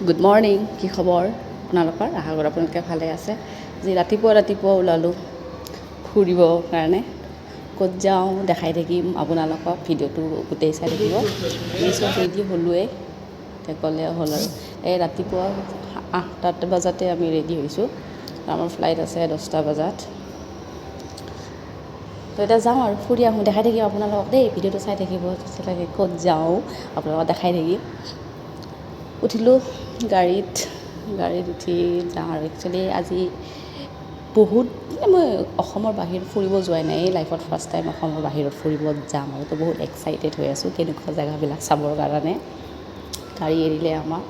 Good morning, কি খবৰ আপোনালোকৰ? আশা কৰোঁ আপোনালোকে ভালে আছে। আজি ৰাতিপুৱা ওলালোঁ ফুৰিবৰ কাৰণে। ক'ত যাওঁ দেখাই থাকিম আপোনালোকক, ভিডিঅ'টো গোটেই চাই থাকিব। আমি চব ৰেডি হ'লোৱে, গ'লে হ'ল আৰু। এই ৰাতিপুৱা 8টা বজাতে আমি ৰেডি হৈছোঁ। আমাৰ ফ্লাইট আছে 10টা বজাত। তো এতিয়া যাওঁ আৰু ফুৰি আহোঁ, দেখাই থাকিম আপোনালোকক দেই। ভিডিঅ'টো চাই থাকিব, তেতিয়ালৈকে ক'ত যাওঁ আপোনালোকক দেখাই থাকিম। উঠিলোঁ গাড়ীত উঠি যাওঁ আৰু একচুৱেলি আজি বহুত মই অসমৰ বাহিৰত ফুৰিব যোৱাই নাই। এই লাইফত ফাৰ্ষ্ট টাইম অসমৰ বাহিৰত ফুৰিব যাম আৰু তো বহুত এক্সাইটেড হৈ আছোঁ কেনেকুৱা জেগাবিলাক চাবৰ কাৰণে। গাড়ী এৰিলে আমাৰ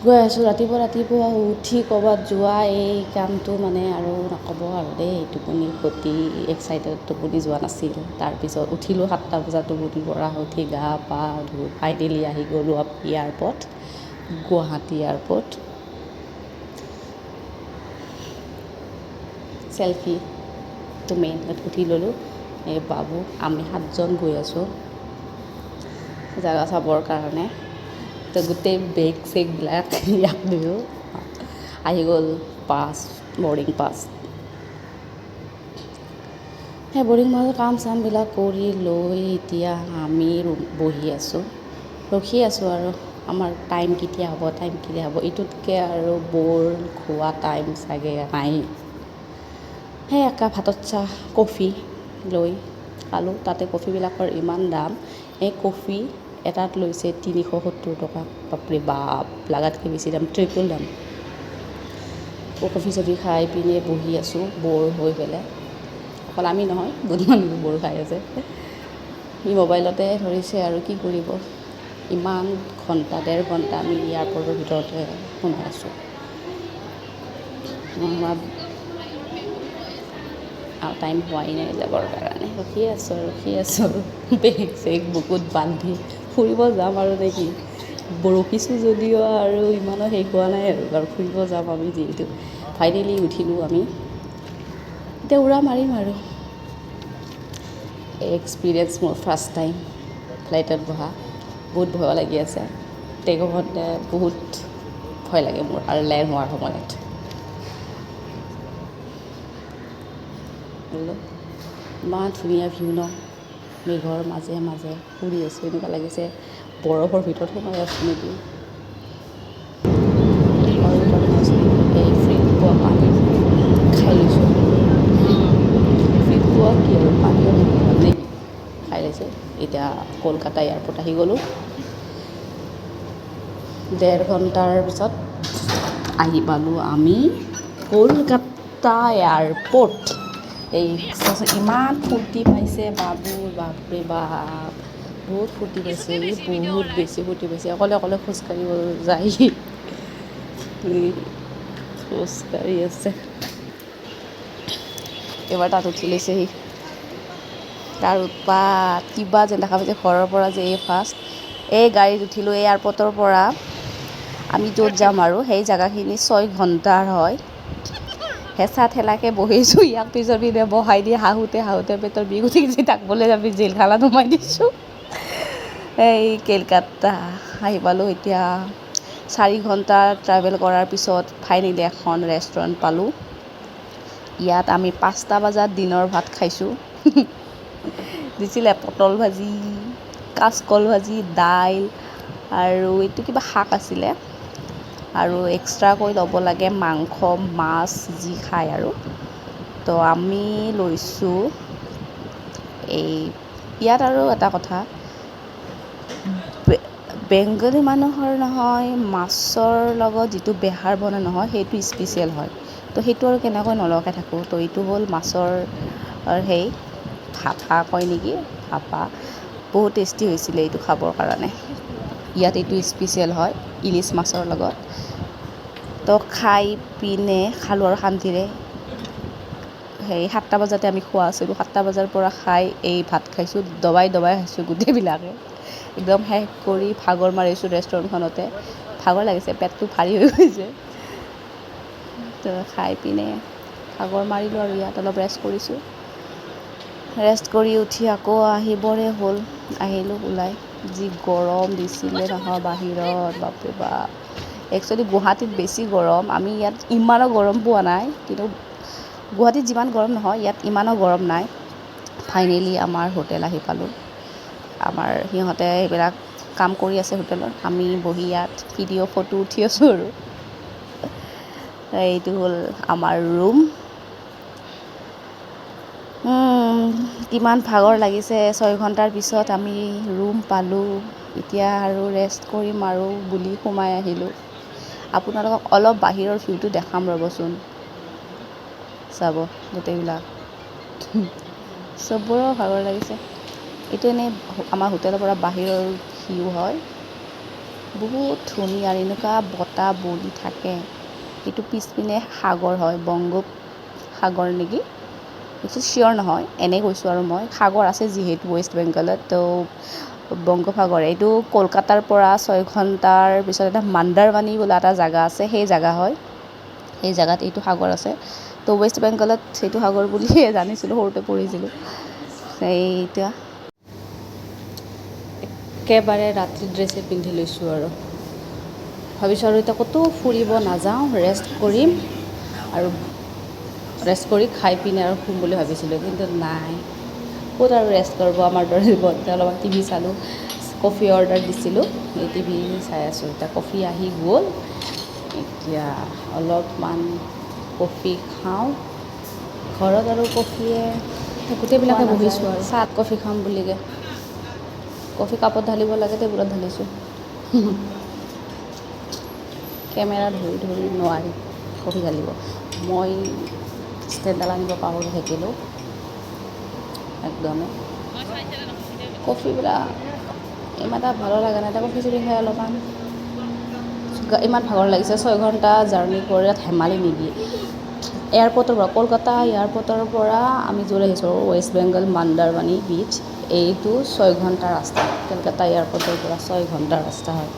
গৈ আছোঁ। ৰাতিপুৱা উঠি ক'ৰবাত যোৱা এই কামটো মানে আৰু নক'ব আৰু দেই। টোপনি ক্ষতি, এক্সাইটেড, টোপনি যোৱা নাছিল। তাৰপিছত উঠিলোঁ 7টা বজাত, টোপনিৰ পৰা উঠি গা পা ধুই ফাইনেলি আহি গ'লোঁ এয়াৰপৰ্ট, গুৱাহাটী এয়াৰপৰ্ট। চেল্ফিটো মেইনত উঠি ল'লোঁ। এই বাবু আমি 7জন গৈ আছোঁ জেগা চাবৰ কাৰণে। তো গোটেই বেগ চেগবিলাক ইয়াক দিলোঁ। আহি গ'ল বৰ্ডিং পাছ। সেই বৰ্ডিং পাছৰ কাম চামবিলাক কৰি লৈ এতিয়া আমি বহি আছোঁ, ৰখি আছোঁ আৰু আমাৰ টাইম কেতিয়া হ'ব এইটোতকৈ আৰু বৰ খোৱা টাইম চাগে নাই। সেই একাপ ভাতত চাহ কফি লৈ খালোঁ। তাতে কফিবিলাকৰ ইমান দাম। এই কফি এটাত লৈছে 370 টকা। বাপৰে বাপ, লাগাতকৈ বেছি দাম, ট্ৰিপল দাম। কফি চফি খাই পিনে বহি আছোঁ বৰ হৈ পেলাই। অকল আমি নহয়, বহুত মানুহ বৰ খাই আছে। সি মোবাইলতে ধৰিছে আৰু কি কৰিব। ইমান ঘণ্টা, 1.5 ঘণ্টা আমি এয়াৰপৰ্টৰ ভিতৰতে সোমাই আছোঁ। আৰু টাইম হোৱাই নাই যাবৰ কাৰণে। ৰখি আছোঁ আৰু বেগ চেগ বুকুত বান্ধি ফুৰিব যাম আৰু নে কি। ৰখিছোঁ যদিও আৰু ইমানো শেষ হোৱা নাই আৰু ফুৰিব যাম আমি যিহেতু। ফাইনেলি উঠিলোঁ আমি, এতিয়া উৰা মাৰিম আৰু। এক্সপিৰিয়েঞ্চ মোৰ ফাৰ্ষ্ট টাইম ফ্লাইটত বহা। বহুত ভয় লাগি আছে। টেক অফতে বহুত ভয় লাগে মোৰ আৰু লেণ্ড হোৱাৰ সময়ত। ইমান ধুনীয়া ভিউ ন, মেঘৰ মাজে মাজে ফুৰি আছোঁ। এনেকুৱা লাগিছে বৰফৰ ভিতৰত সোমাই আছোঁ নেকি। এই ফ্ৰীত পোৱা পানী খাই লৈছোঁ। ফ্ৰীত পোৱা কি আৰু পানী নেকি খাই লৈছোঁ। এতিয়া কলকাতা এয়াৰপৰ্ট আহি গ'লোঁ। 1.5 ঘণ্টাৰ পিছত আহি পালোঁ আমি কলকাতা এয়াৰপৰ্ট। এই ইমান ফূৰ্তি পাইছে বাবুৰ, বাপৰে বাপ, বহুত ফূৰ্তি পাইছে। বহুত বেছি ফূৰ্তি পাইছে। অকলে খোজকাঢ়িব যায়, খোজকাঢ়ি আছে। এবাৰ তাত উঠি লৈছেহি। তাৰ উৎপাত কিবা যেন দেখা পাইছে। ঘৰৰ পৰা যে ফাৰ্ষ্ট এই গাড়ীত উঠিলোঁ এয়াৰপৰ্টৰ পৰা। আমি য'ত যাম আৰু সেই জেগাখিনি 6 ঘণ্টাৰ হয়। হেঁচা ঠেলাকৈ বহিছোঁ। ইয়াক পিছৰ পিনে বহাই দি হাঁহোতে পেটৰ বিষ উঠি গৈছে। তাক বোলে আমি জেলখানাত সোমাই দিছোঁ। এই কলকাতা আহি পালোঁ। এতিয়া 4 ঘণ্টা ট্ৰেভেল কৰাৰ পিছত ফাইনেলি এখন ৰেষ্টুৰেণ্ট পালোঁ। ইয়াত আমি 5টা বজাত দিনৰ ভাত খাইছোঁ। দিছিলে পটল ভাজি, কাচকল ভাজি, দাইল আৰু এইটো কিবা শাক আছিলে। আৰু এক্সট্ৰাকৈ ল'ব লাগে মাংস, মাছ যি খায় আৰু। তো আমি লৈছোঁ ইয়াত আৰু এটা কথা, বেংগলী মানুহৰ নহয় মাছৰ লগত যিটো বেহাৰ বনাই নহয় সেইটো স্পেচিয়েল হয়। তো সেইটো আৰু কেনেকৈ নলগাকৈ থাকোঁ। তো এইটো হ'ল মাছৰ ভাপা কয় নেকি, ভাপা। বহুত টেষ্টি হৈছিলে এইটো খাবৰ কাৰণে। ইয়াত এইটো স্পেচিয়েল হয় ইলিচ মাছৰ লগত। তো খাই পিনে খালোঁ আৰু শান্তিৰে। 7টা বজাতে আমি খোৱা আছিলোঁ। 7টা বজাৰ পৰা খাই এই ভাত খাইছোঁ, দবাই খাইছোঁ গোটেইবিলাকে। একদম শেষ কৰি ভাগৰ মাৰিছোঁ ৰেষ্টুৰেণ্টখনতে। ভাগৰ লাগিছে, পেটটো ভাৰী হৈ গৈছে। তো খাই পিনে ভাগৰ মাৰিলোঁ আৰু ইয়াত অলপ ৰেষ্ট কৰিছোঁ। ৰেষ্ট কৰি উঠি আকৌ আহিবৰে হ'ল। আহিলোঁ ওলাই। যি গৰম দিছিলে নহয় বাহিৰত, বাপৰে বাপ। একচুৱেলি গুৱাহাটীত বেছি গৰম, আমি ইয়াত ইমানো গৰম পোৱা নাই, কিন্তু গুৱাহাটীত যিমান গৰম নহয় ইয়াত ইমানো গৰম নাই। ফাইনেলি আমাৰ হোটেল আহি পালোঁ। আমাৰ সিহঁতে সেইবিলাক কাম কৰি আছে হোটেলত, আমি বহি ইয়াত ভিডিঅ' ফটো উঠি আছোঁ আৰু। এইটো হ'ল আমাৰ ৰুম। কিমান ভাগৰ লাগিছে, 6 ঘণ্টাৰ পিছত আমি ৰুম পালোঁ। এতিয়া আৰু ৰেষ্ট কৰিম আৰু বুলি সোমাই আহিলোঁ। আপোনালোকক অলপ বাহিৰৰ ভিউটো দেখাম ৰ'বচোন, চাব গোটেইবিলাক। চবৰে ভাগৰ লাগিছে। এইটো এনেই আমাৰ হোটেলৰ পৰা বাহিৰৰ ভিউ হয়, বহুত ধুনীয়া, এনেকুৱা বতাহ বলি থাকে। এইটো পিছপিনে সাগৰ হয়, বংগোপসাগৰ নেকি, এইটো চিয়'ৰ নহয়, এনেই কৈছোঁ আৰু মই। সাগৰ আছে যিহেতু ৱেষ্ট বেংগলত, তো বংগোপসাগৰ। এইটো কলকাতাৰ পৰা 6 ঘণ্টাৰ পিছত এটা মাণ্ডাৰবানী বোলা এটা জেগা আছে, সেই জেগা হয়। সেই জেগাত এইটো সাগৰ আছে। তো ৱেষ্ট বেংগলত সেইটো সাগৰ বুলিয়ে জানিছিলোঁ, সৰুতে পঢ়িছিলোঁ। এতিয়া একেবাৰে ৰাতি ড্ৰেছে পিন্ধি লৈছোঁ আৰু ভাবিছোঁ আৰু এতিয়া ক'তো ফুৰিব নাযাওঁ, ৰেষ্ট কৰিম আৰু ৰেষ্ট কৰি খাই পিনে আৰু শুম বুলি ভাবিছিলোঁ, কিন্তু নাই, ক'ত আৰু ৰেষ্ট কৰিব আমাৰ দৰে জীৱন। অলপমান টিভি চালোঁ, কফি অৰ্ডাৰ দিছিলোঁ, এই টিভি চাই আছোঁ। এতিয়া কফি আহি গ'ল, এতিয়া অলপমান কফি খাওঁ। ঘৰত আৰু কফিয়ে গোটেইবিলাকে বহিছোঁ আৰু চাহ কফি খাম বুলিকে। কফি কাপত ঢালিব লাগে, টেবুলত ঢালিছোঁ। কেমেৰা ধৰি ধৰি নোৱাৰি কফি ঢালিব। মই ষ্টেণ্ডডাল আনিব পাহৰি থাকিলোঁ একদমেই। কফিবিলাক ইমান এটা ভালো লগা নাই, এতিয়া কফি চফি খাই অলপমান ইমান ভাগৰ লাগিছে। 6 ঘণ্টা জাৰ্ণি কৰি ধেমালি নেকি। এয়াৰপৰ্টৰ পৰা, কলকাতা এয়াৰপৰ্টৰ পৰা আমি য'ত আহিছোঁ ৱেষ্ট বেংগল মাণ্ডাৰবানী বিচ, এইটো 6 ঘণ্টাৰ ৰাস্তা। কলকাতা এয়াৰপৰ্টৰ পৰা 6 ঘণ্টাৰ ৰাস্তা হয়।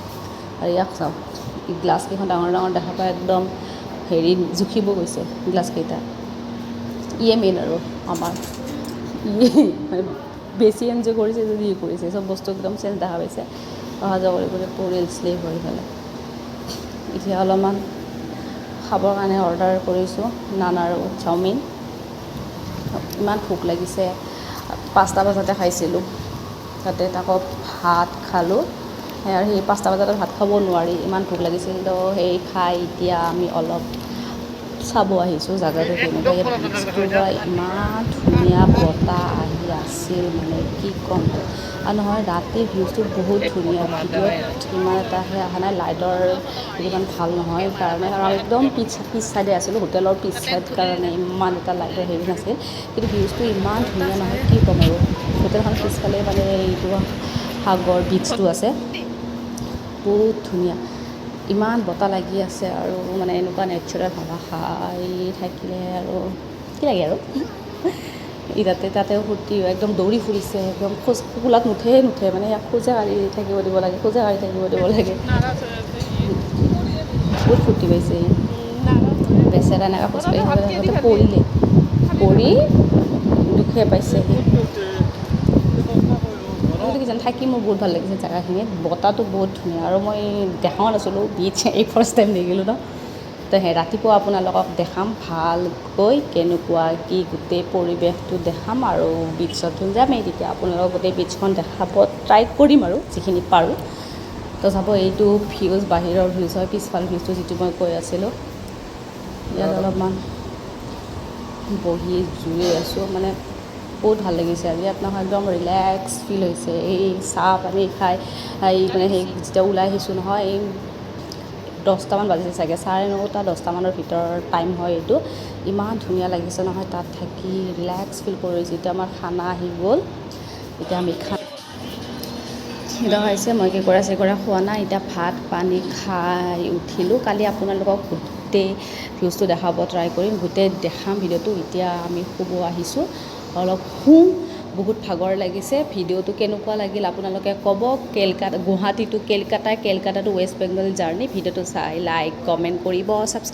আৰু ইয়াক চাওক, গ্লাছকেইখন ডাঙৰ ডাঙৰ দেখা পায়, একদম হেৰি জুখিব গৈছে গ্লাছকেইটা। ইয়ে মেইন আৰু আমাৰ বেছি এনজয় কৰিছে যদি ই কৰিছে, চব বস্তু একদম চেঞ্জ দেখা পাইছে। অহা যোৱা কৰি কৰি পৰিল শ্লিপ হৈ পেলাই। এতিয়া অলপমান খাবৰ কাৰণে অৰ্ডাৰ কৰিছোঁ, নান আৰু চাওমিন। ইমান ভোক লাগিছে, 5টা বজাতে খাইছিলোঁ, তাতে আকৌ ভাত খালোঁ। আৰু সেই 5টা বজাতে ভাত খাব নোৱাৰি, ইমান ভোক লাগিছিল। তো সেই খাই এতিয়া আমি অলপ চাব আহিছোঁ জেগাটো কেনেকুৱা। ইয়াত বিচটোৰ পৰা ইমান ধুনীয়া বতাহ আহি আছিল, মানে কি ক'ম। আৰু নহয়, ৰাতিৰ ভিউজটো বহুত ধুনীয়া, ভিডিঅ'ত ইমান এটা সেই অহা নাই, লাইটৰ ইমান ভাল নহয় কাৰণে। আৰু আমি একদম পিছ চাইডে আছিলোঁ, হোটেলৰ পিছ চাইড কাৰণে ইমান এটা লাইটৰ হেৰি নাছিল, কিন্তু ভিউজটো ইমান ধুনীয়া নহয়, কি ক'ম আৰু। হোটেলখনৰ পিছফালে মানে এইটো সাগৰ বিচটো আছে, বহুত ধুনীয়া, ইমান বতাহ লাগি আছে। আৰু মানে এনেকুৱা নেচাৰেল হাৱা খাই থাকিলে আৰু কি লাগে আৰু। তাতেও ফূৰ্তি হয়, একদম দৌৰি ফুৰিছে, একদম কোলাত নুঠে মানে ইয়াক খোজে কাঢ়ি থাকিব দিব লাগে, খোজে কাঢ়ি থাকিব দিব লাগে। বহুত ফূৰ্তি পাইছে ই, বেচেৰা এনেকৈ খোজকাঢ়ি থাকোঁতে পৰি দুখে পাইছে সি। কিজানি থাকি মোৰ বহুত ভাল লাগিছে জেগাখিনিত, বতাহটো বহুত ধুনীয়া। আৰু মই দেখাও নাছিলোঁ বিচ, এই ফাৰ্ষ্ট টাইম দেখিলোঁ ন। তো সেই ৰাতিপুৱা আপোনালোকক দেখাম ভালকৈ কেনেকুৱা কি গোটেই পৰিৱেশটো দেখাম, আৰু বিচত যামেই, তেতিয়া আপোনালোকক গোটেই বিচখন দেখাব ট্ৰাই কৰিম আৰু যিখিনি পাৰোঁ। তো চাব, এইটো ভিউজ বাহিৰৰ ভিউজ হয়, পিছফাল ভিউজটো যিটো মই কৈ আছিলোঁ। ইয়াত অলপমান বহি জুই আছোঁ, মানে বহুত ভাল লাগিছে। আৰু ইয়াত নহয়, একদম ৰিলেক্স ফিল হৈছে। এই চাহ পানী খাই মানে সেই যেতিয়া ওলাই আহিছোঁ নহয়, এই 10টামান বাজিছে চাগে, 9:30 10টামানৰ ভিতৰৰ টাইম হয় এইটো। ইমান ধুনীয়া লাগিছে নহয় তাত থাকি, ৰিলেক্স ফিল কৰিছোঁ। এতিয়া আমাৰ খানা আহি গ'ল, এতিয়া আমি হৈছে, মই কেঁকোৰা চেকৰা খোৱা নাই, এতিয়া ভাত পানী খাই উঠিলোঁ। কালি আপোনালোকক গোটেই ভিউজটো দেখাব ট্ৰাই কৰিম, গোটেই দেখাম ভিডিঅ'টো। এতিয়া আমি শুব আহিছোঁ, অলপ শুম, বহুত ভাগৰ লাগিছে। ভিডিঅ'টো কেনেকুৱা লাগিল আপোনালোকে ক'ব। Guwahati to Kolkata, Kolkata to West Bengal journey. ভিডিঅ'টো চাই লাইক কমেণ্ট কৰিব, ছাবস্ক্ৰাইব